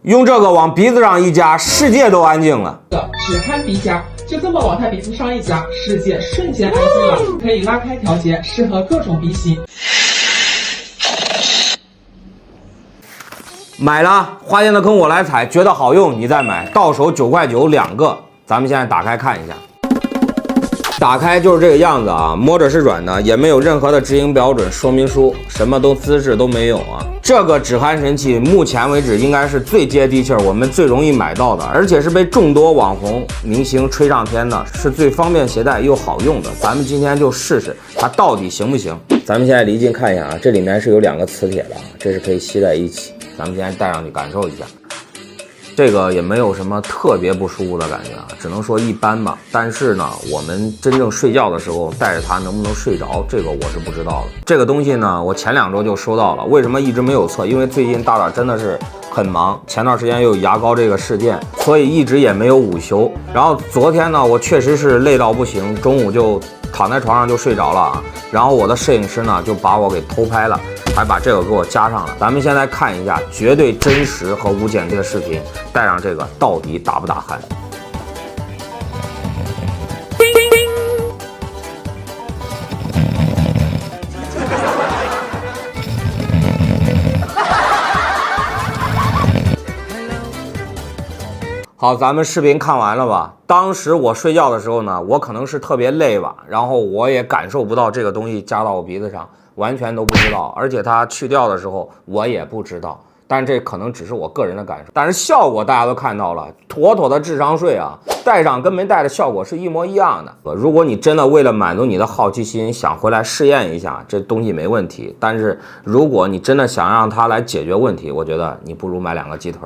用这个往鼻子上一夹，世界都安静了。止鼾鼻夹，就这么往他鼻子上一夹，世界瞬间安静了。可以拉开调节，适合各种鼻型。买了，花钱的坑我来踩，觉得好用你再买，到手9块92个。咱们现在打开看一下。打开就是这个样子啊，摸着是软的，也没有任何的直营标准说明书，什么资质都没有啊。这个止鼾神器目前为止应该是最接地气儿，我们最容易买到的，而且是被众多网红明星吹上天的，是最方便携带又好用的。咱们今天就试试它到底行不行。咱们现在离近看一下啊，这里面是有2个磁铁的，这是可以吸在一起。咱们现在戴上去感受一下。这个也没有什么特别不舒服的感觉啊，只能说一般吧。但是呢，我们真正睡觉的时候带着它能不能睡着，这个我是不知道的。这个东西呢，我前2周就收到了，为什么一直没有测？因为最近大大真的是很忙，前段时间又有牙膏这个事件，所以一直也没有午休。然后昨天呢，我确实是累到不行，中午就躺在床上就睡着了啊。然后我的摄影师呢就把我给偷拍了，还把这个给我加上了。咱们现在看一下绝对真实和无剪辑的视频，带上这个到底打不打鼾？好，咱们视频看完了吧？当时我睡觉的时候呢，我可能是特别累吧，然后我也感受不到这个东西夹到我鼻子上，完全都不知道，而且它去掉的时候我也不知道，但这可能只是我个人的感受，但是效果大家都看到了，妥妥的智商税啊！戴上跟没戴的效果是一模一样的。如果你真的为了满足你的好奇心想回来试验一下，这东西没问题，但是如果你真的想让它来解决问题，我觉得你不如买2个鸡腿。